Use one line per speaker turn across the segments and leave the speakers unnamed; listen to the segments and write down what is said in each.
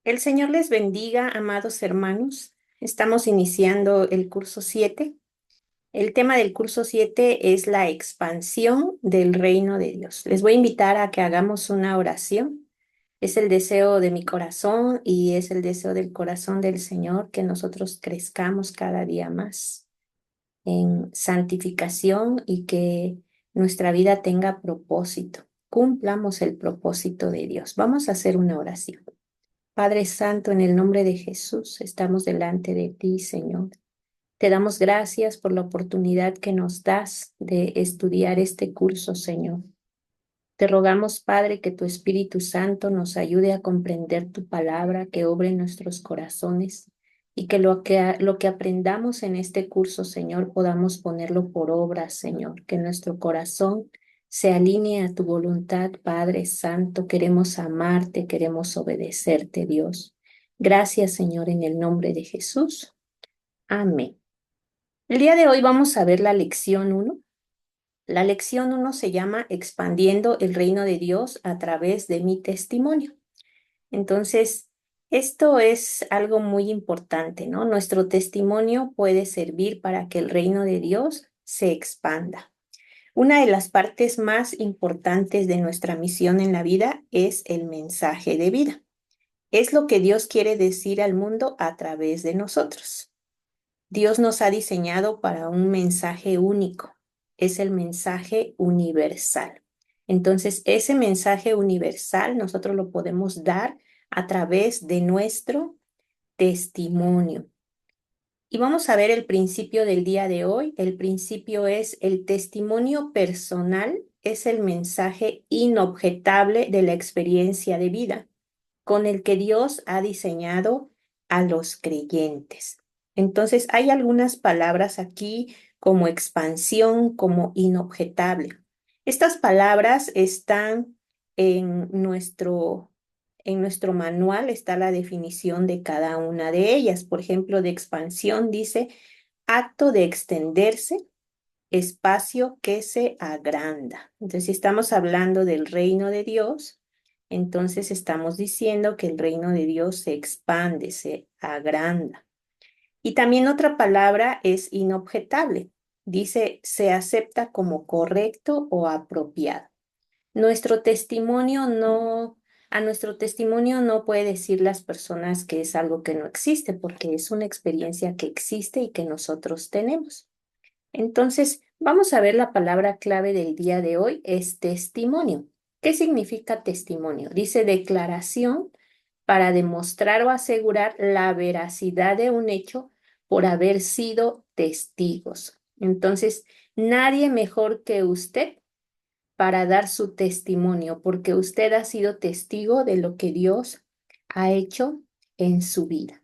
El Señor les bendiga, amados hermanos. Estamos iniciando el curso 7. El tema del curso 7 es la expansión del reino de Dios. Les voy a invitar a que hagamos una oración. Es el deseo de mi corazón y es el deseo del corazón del Señor que nosotros crezcamos cada día más en santificación y que nuestra vida tenga propósito. Cumplamos el propósito de Dios. Vamos a hacer una oración. Padre Santo, en el nombre de Jesús, estamos delante de ti, Señor. Te damos gracias por la oportunidad que nos das de estudiar este curso, Señor. Te rogamos, Padre, que tu Espíritu Santo nos ayude a comprender tu palabra, que obre en nuestros corazones y que lo que aprendamos en este curso, Señor, podamos ponerlo por obra, Señor, que nuestro corazón se alinee a tu voluntad, Padre Santo. Queremos amarte, queremos obedecerte, Dios. Gracias, Señor, en el nombre de Jesús. Amén. El día de hoy vamos a ver la lección 1. La lección 1 se llama Expandiendo el reino de Dios a través de mi testimonio. Entonces, esto es algo muy importante, ¿no? Nuestro testimonio puede servir para que el reino de Dios se expanda. Una de las partes más importantes de nuestra misión en la vida es el mensaje de vida. Es lo que Dios quiere decir al mundo a través de nosotros. Dios nos ha diseñado para un mensaje único, es el mensaje universal. Entonces, ese mensaje universal nosotros lo podemos dar a través de nuestro testimonio. Y vamos a ver el principio del día de hoy. El principio es el testimonio personal, es el mensaje inobjetable de la experiencia de vida con el que Dios ha diseñado a los creyentes. Entonces, hay algunas palabras aquí como expansión, como inobjetable. Estas palabras están en nuestro manual, está la definición de cada una de ellas. Por ejemplo, de expansión dice acto de extenderse, espacio que se agranda. Entonces, si estamos hablando del reino de Dios, entonces estamos diciendo que el reino de Dios se expande, se agranda. Y también otra palabra es inobjetable. Dice, se acepta como correcto o apropiado. Nuestro testimonio no, a nuestro testimonio no puede decir las personas que es algo que no existe, porque es una experiencia que existe y que nosotros tenemos. Entonces, vamos a ver la palabra clave del día de hoy, es testimonio. ¿Qué significa testimonio? Dice declaración para demostrar o asegurar la veracidad de un hecho por haber sido testigos. Entonces, nadie mejor que usted para dar su testimonio, porque usted ha sido testigo de lo que Dios ha hecho en su vida.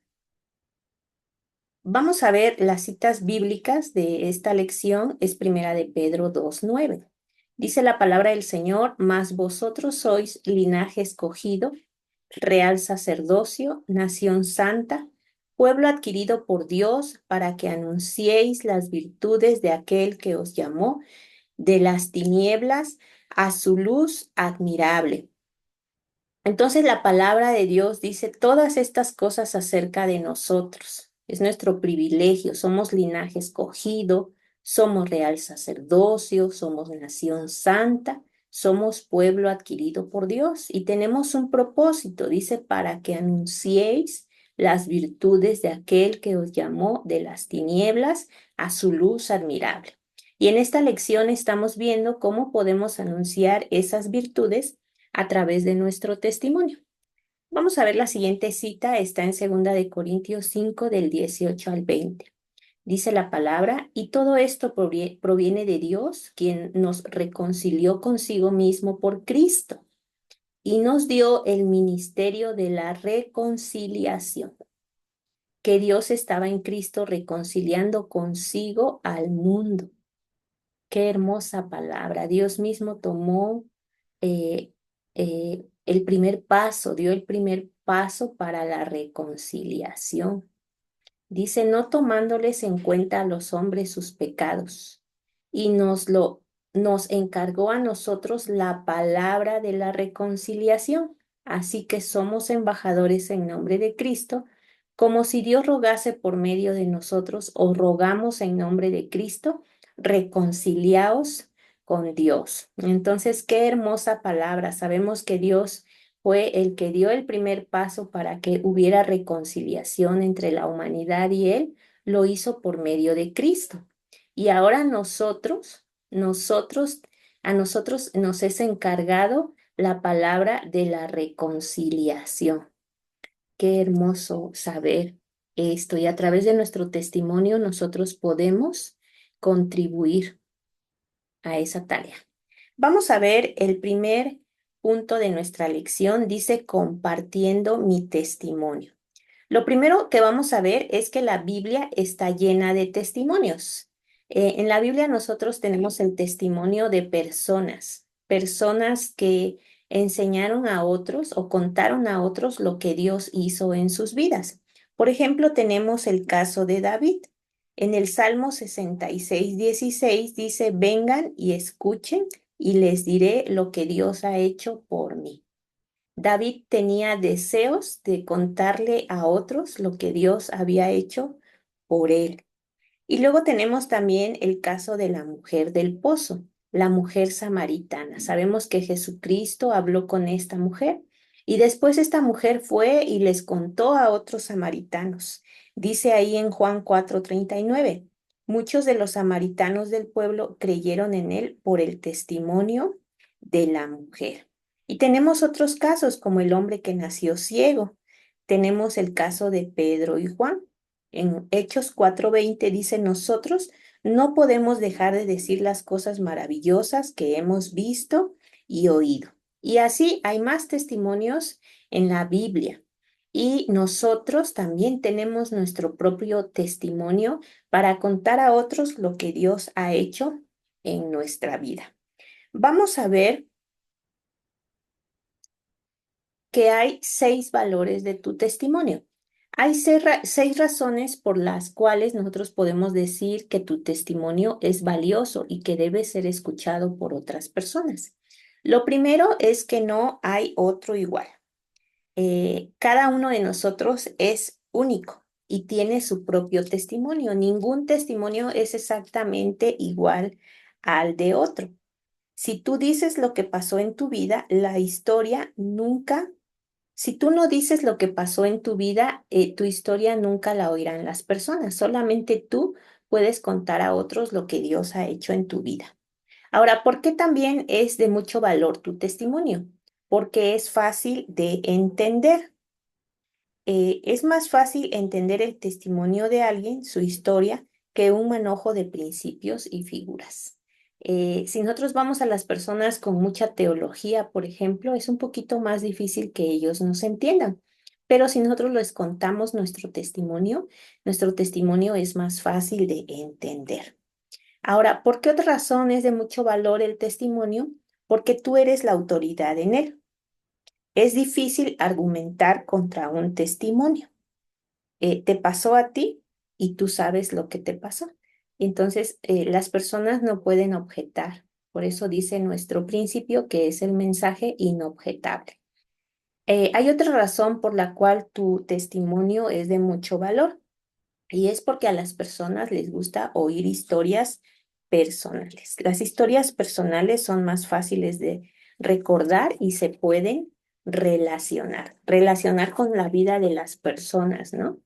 Vamos a ver las citas bíblicas de esta lección, es primera de Pedro 2:9. Dice la palabra del Señor, mas vosotros sois linaje escogido, real sacerdocio, nación santa, pueblo adquirido por Dios, para que anunciéis las virtudes de aquel que os llamó de las tinieblas a su luz admirable. Entonces la palabra de Dios dice todas estas cosas acerca de nosotros. Es nuestro privilegio, somos linaje escogido, somos real sacerdocio, somos nación santa, somos pueblo adquirido por Dios y tenemos un propósito, dice, para que anunciéis las virtudes de aquel que os llamó de las tinieblas a su luz admirable. Y en esta lección estamos viendo cómo podemos anunciar esas virtudes a través de nuestro testimonio. Vamos a ver la siguiente cita, está en 2 Corintios 5 del 18 al 20. Dice la palabra, y todo esto proviene de Dios, quien nos reconcilió consigo mismo por Cristo y nos dio el ministerio de la reconciliación, que Dios estaba en Cristo reconciliando consigo al mundo. Qué hermosa palabra. Dios mismo tomó eh, el primer paso, dio el primer paso para la reconciliación. Dice, no tomándoles en cuenta a los hombres sus pecados, y nos encargó a nosotros la palabra de la reconciliación. Así que somos embajadores en nombre de Cristo, como si Dios rogase por medio de nosotros, o rogamos en nombre de Cristo, reconciliaos con Dios. Entonces, qué hermosa palabra. Sabemos que Dios fue el que dio el primer paso para que hubiera reconciliación entre la humanidad y Él, lo hizo por medio de Cristo. Y ahora a nosotros nos es encargado la palabra de la reconciliación. Qué hermoso saber esto. Y a través de nuestro testimonio nosotros podemos contribuir a esa tarea. Vamos a ver el primer punto de nuestra lección. Dice compartiendo mi testimonio. Lo primero que vamos a ver es que la Biblia está llena de testimonios. En la Biblia nosotros tenemos el testimonio de personas que enseñaron a otros o contaron a otros lo que Dios hizo en sus vidas. Por ejemplo, tenemos el caso de David. En el Salmo 66:16 dice, vengan y escuchen y les diré lo que Dios ha hecho por mí. David tenía deseos de contarle a otros lo que Dios había hecho por él. Y luego tenemos también el caso de la mujer del pozo, la mujer samaritana. Sabemos que Jesucristo habló con esta mujer y después esta mujer fue y les contó a otros samaritanos. Dice ahí en Juan 4:39, muchos de los samaritanos del pueblo creyeron en él por el testimonio de la mujer. Y tenemos otros casos como el hombre que nació ciego. Tenemos el caso de Pedro y Juan. En Hechos 4:20 dice, nosotros no podemos dejar de decir las cosas maravillosas que hemos visto y oído. Y así hay más testimonios en la Biblia. Y nosotros también tenemos nuestro propio testimonio para contar a otros lo que Dios ha hecho en nuestra vida. Vamos a ver que hay 6 valores de tu testimonio. Hay 6 razones por las cuales nosotros podemos decir que tu testimonio es valioso y que debe ser escuchado por otras personas. Lo primero es que no hay otro igual. Cada uno de nosotros es único y tiene su propio testimonio. Ningún testimonio es exactamente igual al de otro. Si tú dices lo que pasó en tu vida, la historia nunca si tú no dices lo que pasó en tu vida, tu historia nunca la oirán las personas. Solamente tú puedes contar a otros lo que Dios ha hecho en tu vida. Ahora, ¿por qué también es de mucho valor tu testimonio? Porque es fácil de entender. Es más fácil entender el testimonio de alguien, su historia, que un manojo de principios y figuras. Si nosotros vamos a las personas con mucha teología, por ejemplo, es un poquito más difícil que ellos nos entiendan. Pero si nosotros les contamos nuestro testimonio es más fácil de entender. Ahora, ¿por qué otra razón es de mucho valor el testimonio? Porque tú eres la autoridad en él. Es difícil argumentar contra un testimonio. Te pasó a ti y tú sabes lo que te pasó. Entonces, las personas no pueden objetar. Por eso dice nuestro principio que es el mensaje inobjetable. Hay otra razón por la cual tu testimonio es de mucho valor y es porque a las personas les gusta oír historias personales. Las historias personales son más fáciles de recordar y se pueden relacionar con la vida de las personas, ¿no?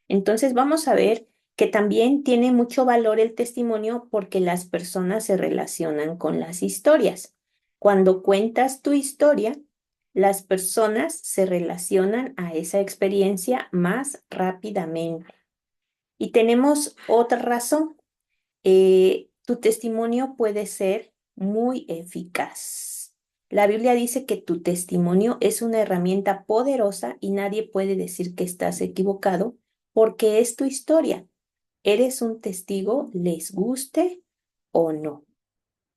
Entonces vamos a ver que también tiene mucho valor el testimonio porque las personas se relacionan con las historias. Cuando cuentas tu historia, las personas se relacionan a esa experiencia más rápidamente. Y tenemos otra razón. Tu testimonio puede ser muy eficaz. La Biblia dice que tu testimonio es una herramienta poderosa y nadie puede decir que estás equivocado porque es tu historia. Eres un testigo, les guste o no.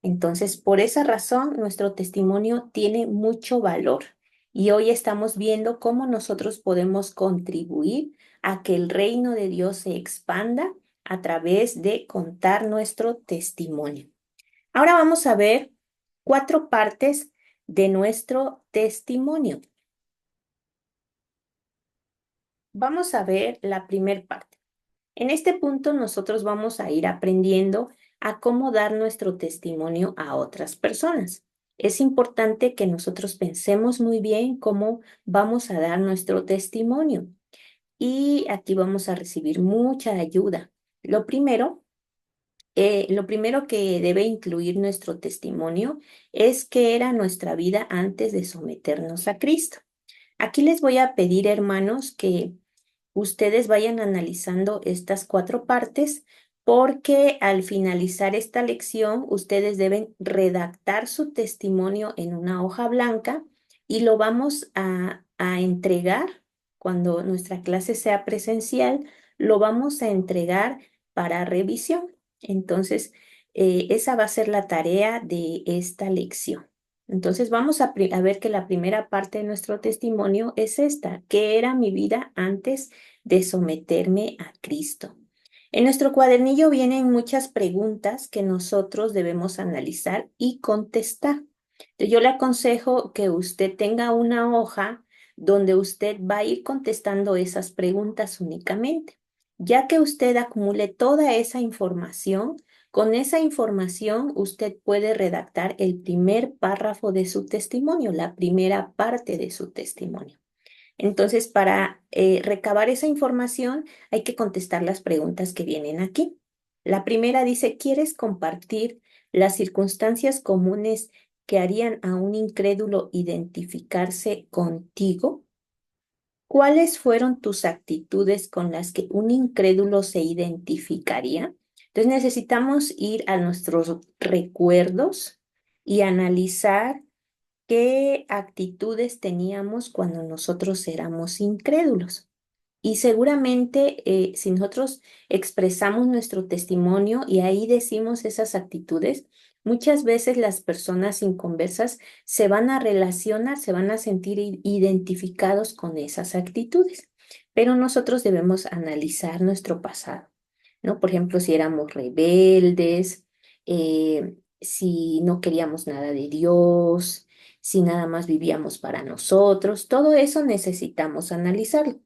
Entonces, por esa razón, nuestro testimonio tiene mucho valor y hoy estamos viendo cómo nosotros podemos contribuir a que el reino de Dios se expanda a través de contar nuestro testimonio. Ahora vamos a ver 4 partes de nuestro testimonio. Vamos a ver la primer parte. En este punto nosotros vamos a ir aprendiendo a cómo dar nuestro testimonio a otras personas. Es importante que nosotros pensemos muy bien cómo vamos a dar nuestro testimonio y aquí vamos a recibir mucha ayuda. Lo primero que debe incluir nuestro testimonio es qué era nuestra vida antes de someternos a Cristo. Aquí les voy a pedir, hermanos, que ustedes vayan analizando estas cuatro partes porque al finalizar esta lección ustedes deben redactar su testimonio en una hoja blanca y lo vamos a entregar cuando nuestra clase sea presencial, lo vamos a entregar para revisión. Entonces, esa va a ser la tarea de esta lección. Entonces vamos a ver que la primera parte de nuestro testimonio es esta, ¿qué era mi vida antes de someterme a Cristo? En nuestro cuadernillo vienen muchas preguntas que nosotros debemos analizar y contestar. Entonces, yo le aconsejo que usted tenga una hoja donde usted va a ir contestando esas preguntas únicamente. Ya que usted acumule toda esa información, con esa información usted puede redactar el primer párrafo de su testimonio, la primera parte de su testimonio. Entonces, para recabar esa información, hay que contestar las preguntas que vienen aquí. La primera dice, ¿quieres compartir las circunstancias comunes que harían a un incrédulo identificarse contigo? ¿Cuáles fueron tus actitudes con las que un incrédulo se identificaría? Entonces necesitamos ir a nuestros recuerdos y analizar qué actitudes teníamos cuando nosotros éramos incrédulos. Y seguramente si nosotros expresamos nuestro testimonio y ahí decimos esas actitudes, muchas veces las personas inconversas se van a relacionar, se van a sentir identificados con esas actitudes. Pero nosotros debemos analizar nuestro pasado, ¿no? Por ejemplo, si éramos rebeldes, si no queríamos nada de Dios, si nada más vivíamos para nosotros, todo eso necesitamos analizarlo.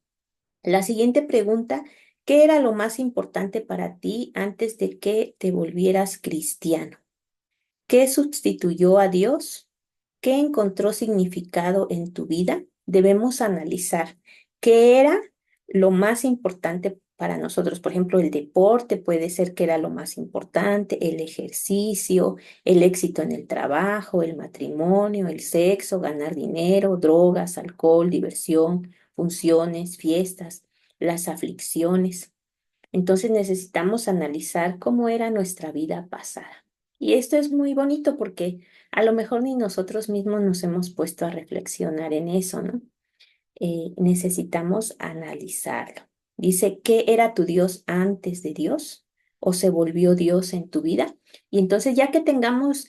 La siguiente pregunta, ¿qué era lo más importante para ti antes de que te volvieras cristiano? ¿Qué sustituyó a Dios? ¿Qué encontró significado en tu vida? Debemos analizar qué era lo más importante para nosotros. Por ejemplo, el deporte puede ser que era lo más importante, el ejercicio, el éxito en el trabajo, el matrimonio, el sexo, ganar dinero, drogas, alcohol, diversión, funciones, fiestas, las aflicciones. Entonces necesitamos analizar cómo era nuestra vida pasada. Y esto es muy bonito porque a lo mejor ni nosotros mismos nos hemos puesto a reflexionar en eso, ¿no? Necesitamos analizarlo. Dice, ¿qué era tu Dios antes de Dios? ¿O se volvió Dios en tu vida? Y entonces ya que tengamos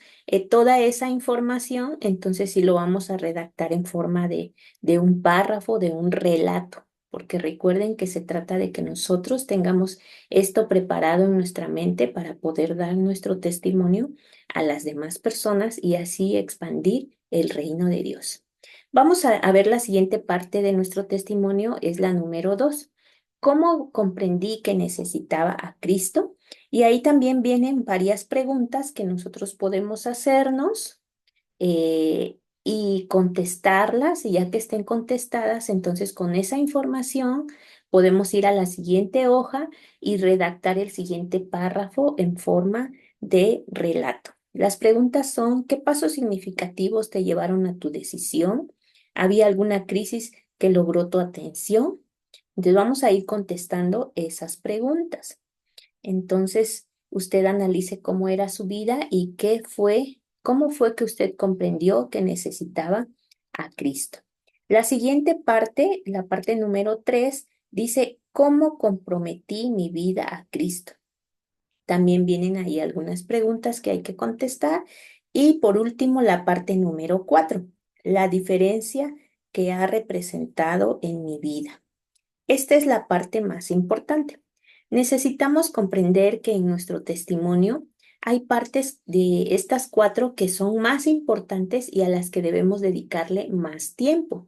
toda esa información, entonces sí lo vamos a redactar en forma de un párrafo, de un relato, porque recuerden que se trata de que nosotros tengamos esto preparado en nuestra mente para poder dar nuestro testimonio a las demás personas y así expandir el reino de Dios. Vamos a ver la siguiente parte de nuestro testimonio, es la número 2. ¿Cómo comprendí que necesitaba a Cristo? Y ahí también vienen varias preguntas que nosotros podemos hacernos y contestarlas, y ya que estén contestadas, entonces con esa información podemos ir a la siguiente hoja y redactar el siguiente párrafo en forma de relato. Las preguntas son, ¿qué pasos significativos te llevaron a tu decisión? ¿Había alguna crisis que logró tu atención? Entonces vamos a ir contestando esas preguntas. Entonces, usted analice cómo era su vida y cómo fue que usted comprendió que necesitaba a Cristo. La siguiente parte, la parte número 3, dice, ¿cómo comprometí mi vida a Cristo? También vienen ahí algunas preguntas que hay que contestar. Y por último, la parte número 4, la diferencia que ha representado en mi vida. Esta es la parte más importante. Necesitamos comprender que en nuestro testimonio hay partes de estas cuatro que son más importantes y a las que debemos dedicarle más tiempo,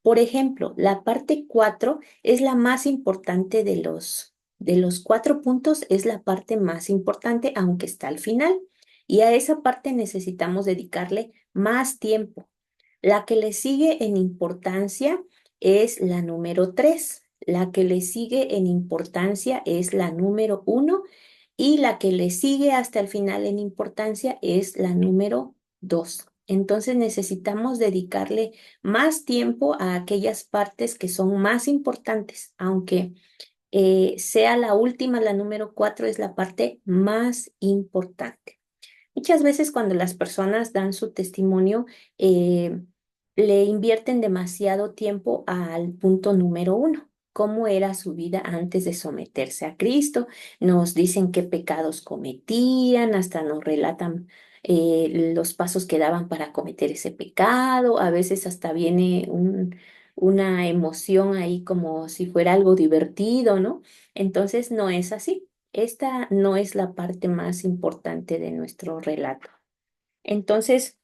Por ejemplo, la parte 4 es la más importante de los 4 puntos, es la parte más importante, aunque está al final. Y a esa parte necesitamos dedicarle más tiempo. La que le sigue en importancia es la número 3. La que le sigue en importancia es la número 1. Y la que le sigue hasta el final en importancia es la número 2. Entonces necesitamos dedicarle más tiempo a aquellas partes que son más importantes, aunque sea la última, la número 4 es la parte más importante. Muchas veces cuando las personas dan su testimonio, le invierten demasiado tiempo al punto número 1, cómo era su vida antes de someterse a Cristo. Nos dicen qué pecados cometían, hasta nos relatan los pasos que daban para cometer ese pecado. A veces hasta viene una emoción ahí como si fuera algo divertido, ¿no? Entonces no es así. Esta no es la parte más importante de nuestro relato. Entonces,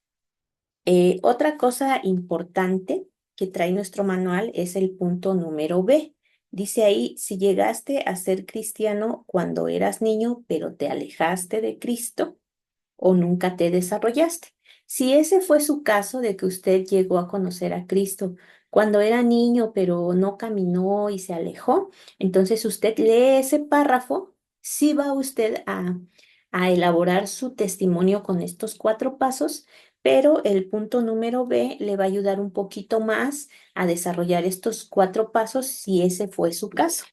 otra cosa importante que trae nuestro manual es el punto número B. Dice ahí, si llegaste a ser cristiano cuando eras niño, pero te alejaste de Cristo, o nunca te desarrollaste. Si ese fue su caso de que usted llegó a conocer a Cristo cuando era niño, pero no caminó y se alejó, entonces usted lee ese párrafo, sí va usted a elaborar su testimonio con estos 4 pasos, pero el punto número B le va a ayudar un poquito más a desarrollar estos 4 pasos si ese fue su caso.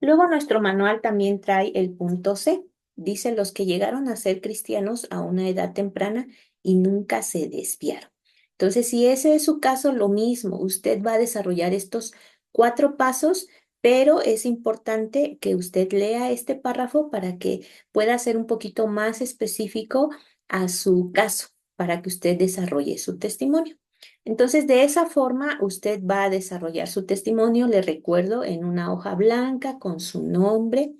Luego nuestro manual también trae el punto C. Dice los que llegaron a ser cristianos a una edad temprana y nunca se desviaron. Entonces, si ese es su caso, lo mismo, usted va a desarrollar estos 4 pasos, pero es importante que usted lea este párrafo para que pueda ser un poquito más específico a su caso, para que usted desarrolle su testimonio. Entonces, de esa forma, usted va a desarrollar su testimonio, le recuerdo, en una hoja blanca con su nombre.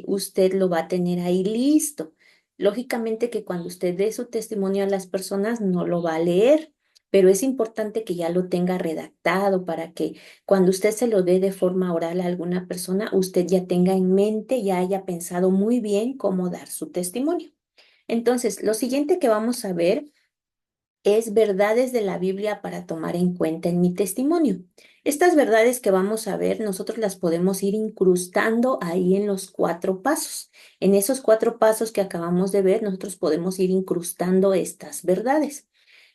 Usted lo va a tener ahí listo. Lógicamente que cuando usted dé su testimonio a las personas, no lo va a leer, pero es importante que ya lo tenga redactado para que cuando usted se lo dé de forma oral a alguna persona, usted ya tenga en mente, ya haya pensado muy bien cómo dar su testimonio. Entonces, lo siguiente que vamos a ver es verdades de la Biblia para tomar en cuenta en mi testimonio. Estas verdades que vamos a ver, nosotros las podemos ir incrustando ahí en los 4 pasos. En esos 4 pasos que acabamos de ver, nosotros podemos ir incrustando estas verdades.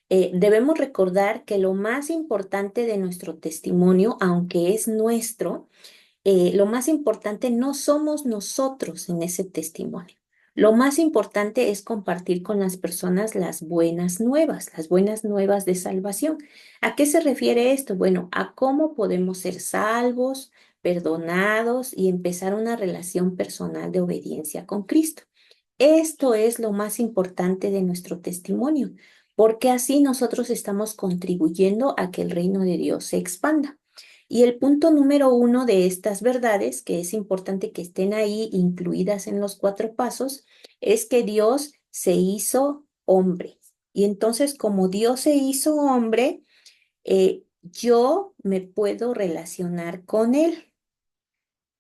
Debemos recordar que lo más importante de nuestro testimonio, aunque es nuestro, lo más importante no somos nosotros en ese testimonio. Lo más importante es compartir con las personas las buenas nuevas de salvación. ¿A qué se refiere esto? Bueno, a cómo podemos ser salvos, perdonados y empezar una relación personal de obediencia con Cristo. Esto es lo más importante de nuestro testimonio, porque así nosotros estamos contribuyendo a que el reino de Dios se expanda. Y el punto número 1 de estas verdades, que es importante que estén ahí incluidas en los 4 pasos, es que Dios se hizo hombre. Y entonces, como Dios se hizo hombre, yo me puedo relacionar con Él.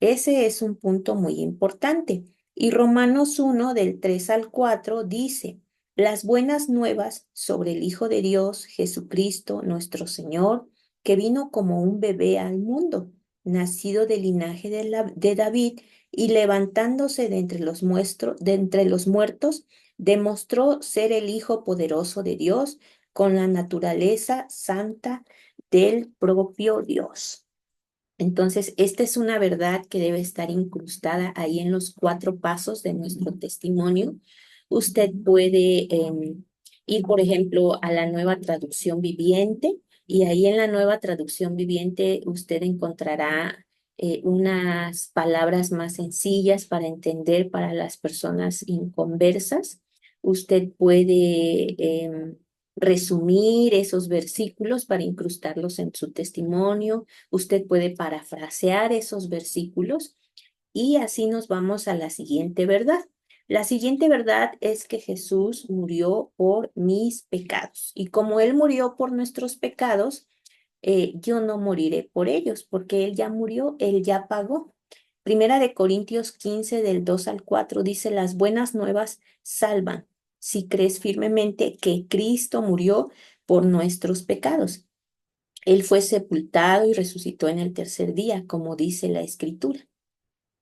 Ese es un punto muy importante. Y Romanos 1 del 3 al 4 dice, las buenas nuevas sobre el Hijo de Dios, Jesucristo, nuestro Señor, que vino como un bebé al mundo, nacido del linaje de David y levantándose de entre los muertos, demostró ser el Hijo poderoso de Dios con la naturaleza santa del propio Dios. Entonces, esta es una verdad que debe estar incrustada ahí en los 4 pasos de nuestro testimonio. Usted puede ir, por ejemplo, a la nueva traducción viviente y ahí en la nueva traducción viviente usted encontrará unas palabras más sencillas para entender para las personas inconversas. Usted puede resumir esos versículos para incrustarlos en su testimonio. Usted puede parafrasear esos versículos y así nos vamos a la siguiente verdad. La siguiente verdad es que Jesús murió por mis pecados y como Él murió por nuestros pecados, yo no moriré por ellos, porque Él ya murió, Él ya pagó. Primera de Corintios 15 del 2 al 4 dice, las buenas nuevas salvan si crees firmemente que Cristo murió por nuestros pecados. Él fue sepultado y resucitó en el tercer día, como dice la Escritura.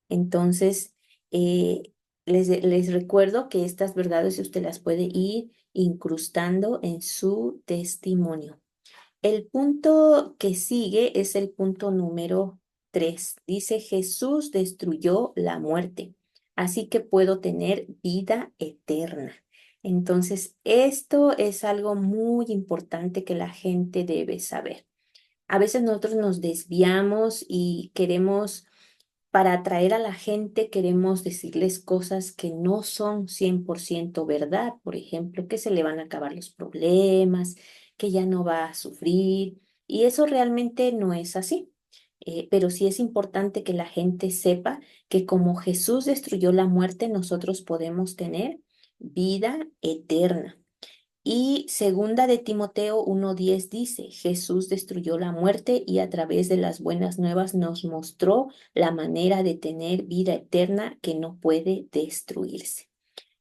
Entonces, les recuerdo que estas verdades usted las puede ir incrustando en su testimonio. El punto que sigue es el punto número 3. Dice, Jesús destruyó la muerte, así que puedo tener vida eterna. Entonces, esto es algo muy importante que la gente debe saber. A veces nosotros nos desviamos y queremos, para atraer a la gente, queremos decirles cosas que no son 100% verdad. Por ejemplo, que se le van a acabar los problemas, que ya no va a sufrir. Y eso realmente no es así. Pero sí es importante que la gente sepa que como Jesús destruyó la muerte, nosotros podemos tener vida eterna. Y segunda de Timoteo 1:10 dice, Jesús destruyó la muerte y a través de las buenas nuevas nos mostró la manera de tener vida eterna que no puede destruirse.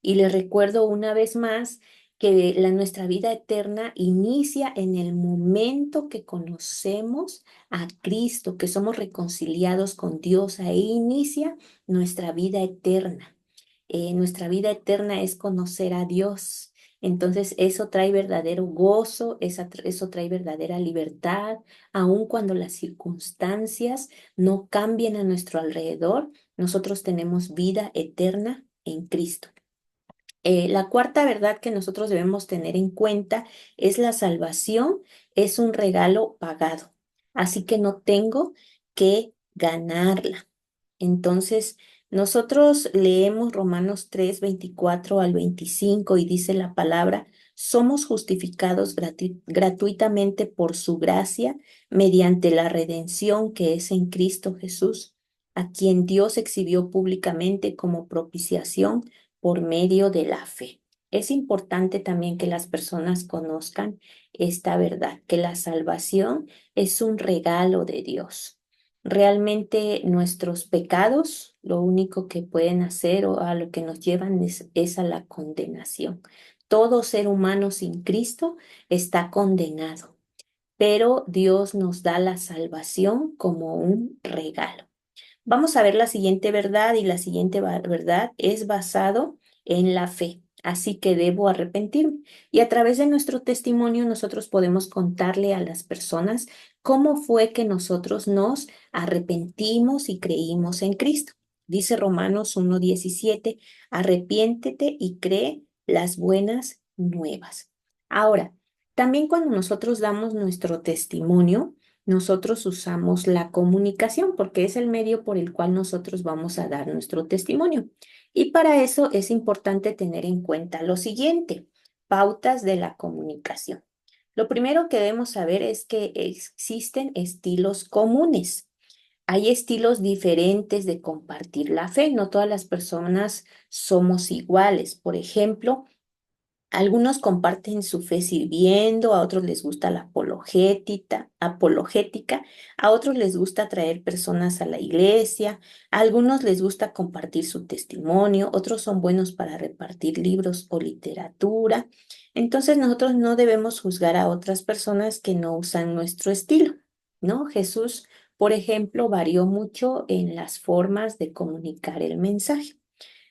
Y les recuerdo una vez más que nuestra vida eterna inicia en el momento que conocemos a Cristo, que somos reconciliados con Dios. Ahí inicia nuestra vida eterna. Nuestra vida eterna es conocer a Dios. Entonces eso trae verdadero gozo, eso trae verdadera libertad, aun cuando las circunstancias no cambien a nuestro alrededor, nosotros tenemos vida eterna en Cristo. La cuarta verdad que nosotros debemos tener en cuenta es la salvación es un regalo pagado, así que no tengo que ganarla. Entonces, nosotros leemos Romanos 3:24 al 25 y dice la palabra, somos justificados gratuitamente por su gracia mediante la redención que es en Cristo Jesús, a quien Dios exhibió públicamente como propiciación por medio de la fe. Es importante también que las personas conozcan esta verdad, que la salvación es un regalo de Dios. Realmente nuestros pecados, lo único que pueden hacer o a lo que nos llevan es a la condenación. Todo ser humano sin Cristo está condenado, pero Dios nos da la salvación como un regalo. Vamos a ver la siguiente verdad y la siguiente verdad es basado en la fe. Así que debo arrepentirme. Y a través de nuestro testimonio nosotros podemos contarle a las personas cómo fue que nosotros nos arrepentimos y creímos en Cristo. Dice Romanos 1:17, arrepiéntete y cree las buenas nuevas. Ahora, también cuando nosotros damos nuestro testimonio, nosotros usamos la comunicación porque es el medio por el cual nosotros vamos a dar nuestro testimonio. Y para eso es importante tener en cuenta lo siguiente, pautas de la comunicación. Lo primero que debemos saber es que existen estilos comunes. Hay estilos diferentes de compartir la fe. No todas las personas somos iguales. Por ejemplo, algunos comparten su fe sirviendo, a otros les gusta la apologética, a otros les gusta traer personas a la iglesia, a algunos les gusta compartir su testimonio, otros son buenos para repartir libros o literatura. Entonces nosotros no debemos juzgar a otras personas que no usan nuestro estilo, ¿no? Jesús, por ejemplo, varió mucho en las formas de comunicar el mensaje.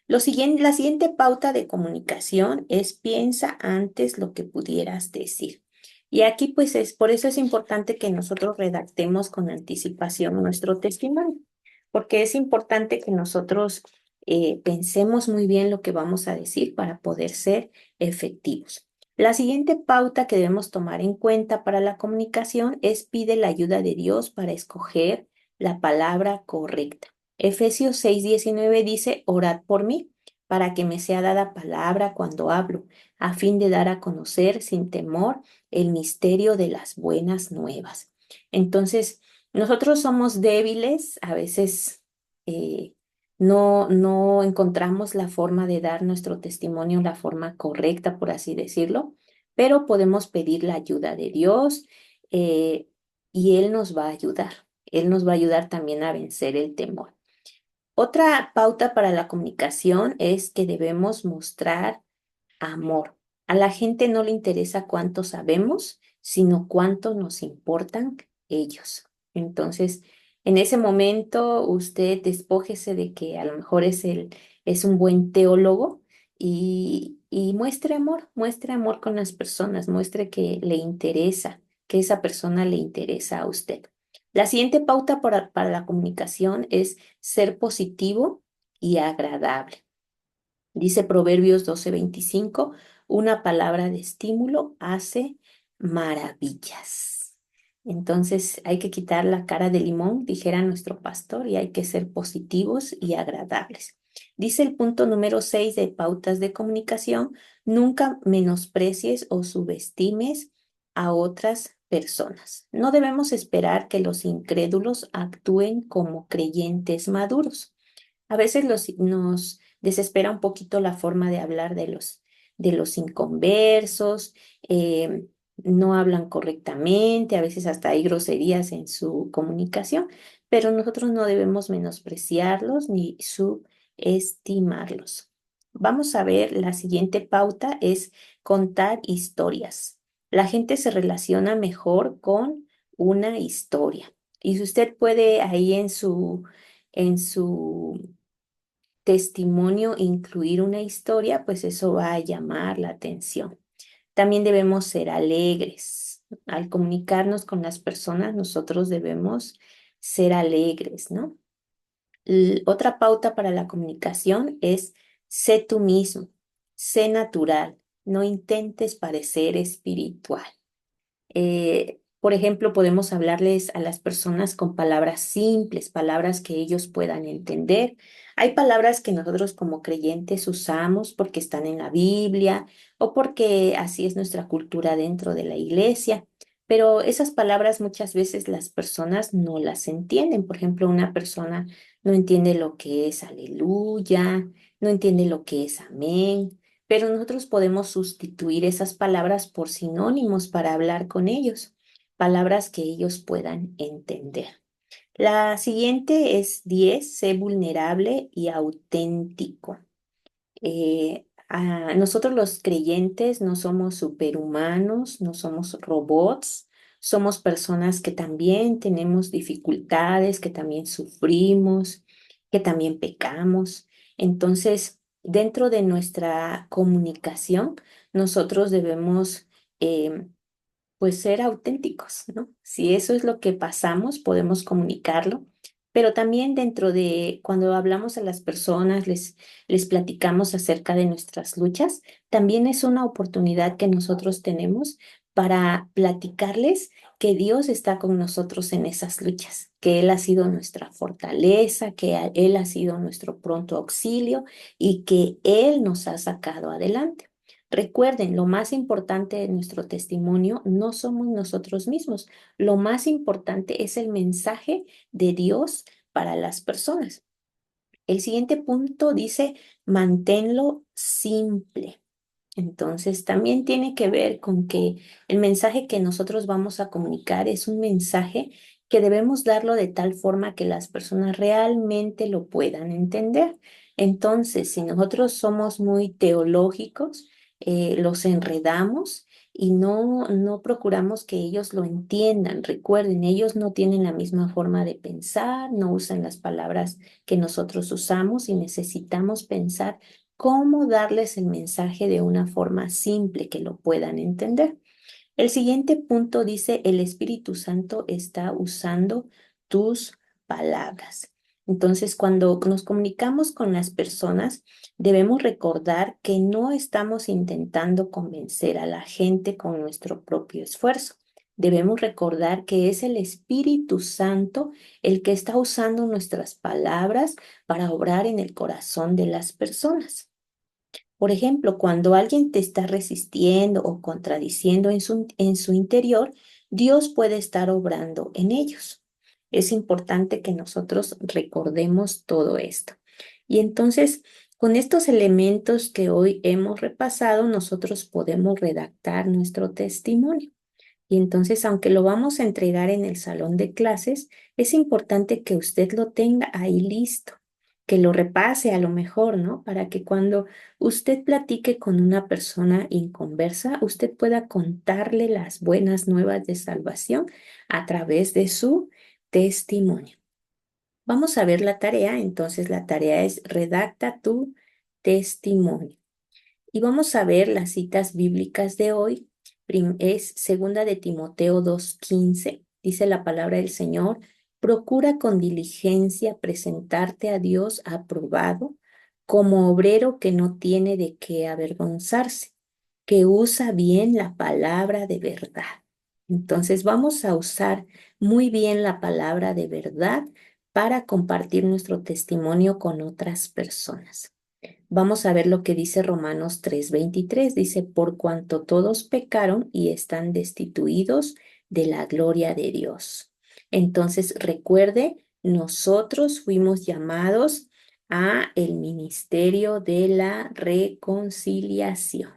La siguiente pauta de comunicación es piensa antes lo que pudieras decir. Y aquí pues por eso es importante que nosotros redactemos con anticipación nuestro testimonio, porque es importante que nosotros pensemos muy bien lo que vamos a decir para poder ser efectivos. La siguiente pauta que debemos tomar en cuenta para la comunicación es pide la ayuda de Dios para escoger la palabra correcta. Efesios 6:19 dice, orad por mí, para que me sea dada palabra cuando hablo, a fin de dar a conocer sin temor el misterio de las buenas nuevas. Entonces, nosotros somos débiles, a veces no encontramos la forma de dar nuestro testimonio, la forma correcta, por así decirlo, pero podemos pedir la ayuda de Dios. eh, y Él nos va a ayudar. Él nos va a ayudar también a vencer el temor. Otra pauta para la comunicación es que debemos mostrar amor. A la gente no le interesa cuánto sabemos, sino cuánto nos importan ellos. Entonces, en ese momento, usted despójese de que a lo mejor es un buen teólogo y muestre amor con las personas, muestre que le interesa, que esa persona le interesa a usted. La siguiente pauta para la comunicación es ser positivo y agradable. Dice Proverbios 12:25, una palabra de estímulo hace maravillas. Entonces hay que quitar la cara de limón, dijera nuestro pastor, y hay que ser positivos y agradables. Dice el punto número 6 de pautas de comunicación, nunca menosprecies o subestimes a otras personas. No debemos esperar que los incrédulos actúen como creyentes maduros. A veces nos desespera un poquito la forma de hablar de los inconversos, no hablan correctamente, a veces hasta hay groserías en su comunicación, pero nosotros no debemos menospreciarlos ni subestimarlos. Vamos a ver, la siguiente pauta es contar historias. La gente se relaciona mejor con una historia. Y si usted puede ahí en su testimonio incluir una historia, pues eso va a llamar la atención. También debemos ser alegres. Al comunicarnos con las personas, nosotros debemos ser alegres, ¿no? Otra pauta para la comunicación es sé tú mismo, sé natural, no intentes parecer espiritual. Por ejemplo, podemos hablarles a las personas con palabras simples, palabras que ellos puedan entender. Hay palabras que nosotros como creyentes usamos porque están en la Biblia o porque así es nuestra cultura dentro de la iglesia, pero esas palabras muchas veces las personas no las entienden. Por ejemplo, una persona no entiende lo que es aleluya, no entiende lo que es amén, pero nosotros podemos sustituir esas palabras por sinónimos para hablar con ellos, palabras que ellos puedan entender. La siguiente es 10, sé vulnerable y auténtico. Nosotros los creyentes no somos superhumanos, no somos robots, somos personas que también tenemos dificultades, que también sufrimos, que también pecamos. Entonces, dentro de nuestra comunicación, nosotros debemos pues ser auténticos, ¿no? Si eso es lo que pasamos, podemos comunicarlo, pero también dentro de cuando hablamos a las personas, les platicamos acerca de nuestras luchas, también es una oportunidad que nosotros tenemos para platicarles que Dios está con nosotros en esas luchas, que Él ha sido nuestra fortaleza, que Él ha sido nuestro pronto auxilio y que Él nos ha sacado adelante. Recuerden, lo más importante de nuestro testimonio no somos nosotros mismos. Lo más importante es el mensaje de Dios para las personas. El siguiente punto dice, manténlo simple. Entonces, también tiene que ver con que el mensaje que nosotros vamos a comunicar es un mensaje que debemos darlo de tal forma que las personas realmente lo puedan entender. Entonces, si nosotros somos muy teológicos, los enredamos y no procuramos que ellos lo entiendan. Recuerden, ellos no tienen la misma forma de pensar, no usan las palabras que nosotros usamos y necesitamos pensar cómo darles el mensaje de una forma simple que lo puedan entender. El siguiente punto dice, el Espíritu Santo está usando tus palabras. Entonces, cuando nos comunicamos con las personas, debemos recordar que no estamos intentando convencer a la gente con nuestro propio esfuerzo. Debemos recordar que es el Espíritu Santo el que está usando nuestras palabras para obrar en el corazón de las personas. Por ejemplo, cuando alguien te está resistiendo o contradiciendo en su interior, Dios puede estar obrando en ellos. Es importante que nosotros recordemos todo esto. Y entonces, con estos elementos que hoy hemos repasado, nosotros podemos redactar nuestro testimonio. Y entonces, aunque lo vamos a entregar en el salón de clases, es importante que usted lo tenga ahí listo, que lo repase a lo mejor, ¿no? Para que cuando usted platique con una persona inconversa, usted pueda contarle las buenas nuevas de salvación a través de su testimonio. Vamos a ver la tarea. Entonces, la tarea es redacta tu testimonio. Y vamos a ver las citas bíblicas de hoy. Es segunda de Timoteo 2:15. Dice la palabra del Señor: procura con diligencia presentarte a Dios aprobado, como obrero que no tiene de qué avergonzarse, que usa bien la palabra de verdad. Entonces vamos a usar muy bien la palabra de verdad para compartir nuestro testimonio con otras personas. Vamos a ver lo que dice Romanos 3:23. Dice, por cuanto todos pecaron y están destituidos de la gloria de Dios. Entonces, recuerde, nosotros fuimos llamados a el ministerio de la reconciliación,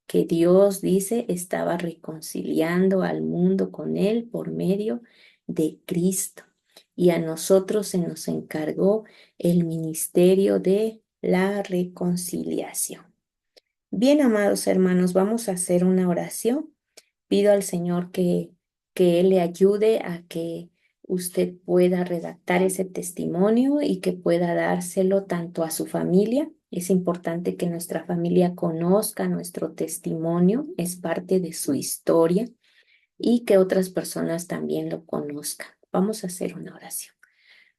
que Dios dice estaba reconciliando al mundo con él por medio de Cristo. Y a nosotros se nos encargó el ministerio de la reconciliación. Bien, amados hermanos, vamos a hacer una oración. Pido al Señor que Él le ayude a que usted pueda redactar ese testimonio y que pueda dárselo tanto a su familia. Es importante que nuestra familia conozca nuestro testimonio, es parte de su historia, y que otras personas también lo conozcan. Vamos a hacer una oración.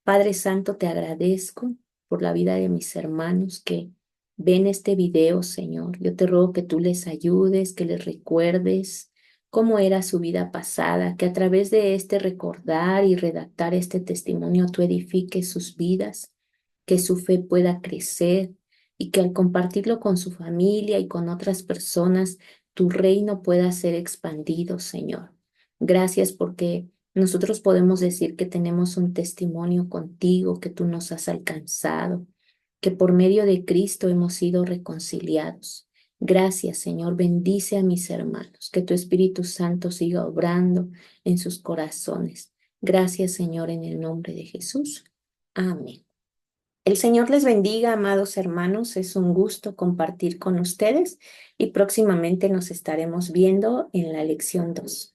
Padre Santo, te agradezco por la vida de mis hermanos que ven este video, Señor. Yo te ruego que tú les ayudes, que les recuerdes cómo era su vida pasada, que a través de este recordar y redactar este testimonio tú edifiques sus vidas, que su fe pueda crecer y que al compartirlo con su familia y con otras personas, tu reino pueda ser expandido, Señor. Gracias porque nosotros podemos decir que tenemos un testimonio contigo, que tú nos has alcanzado, que por medio de Cristo hemos sido reconciliados. Gracias, Señor. Bendice a mis hermanos, que tu Espíritu Santo siga obrando en sus corazones. Gracias, Señor, en el nombre de Jesús. Amén. El Señor les bendiga, amados hermanos. Es un gusto compartir con ustedes y próximamente nos estaremos viendo en la lección 2.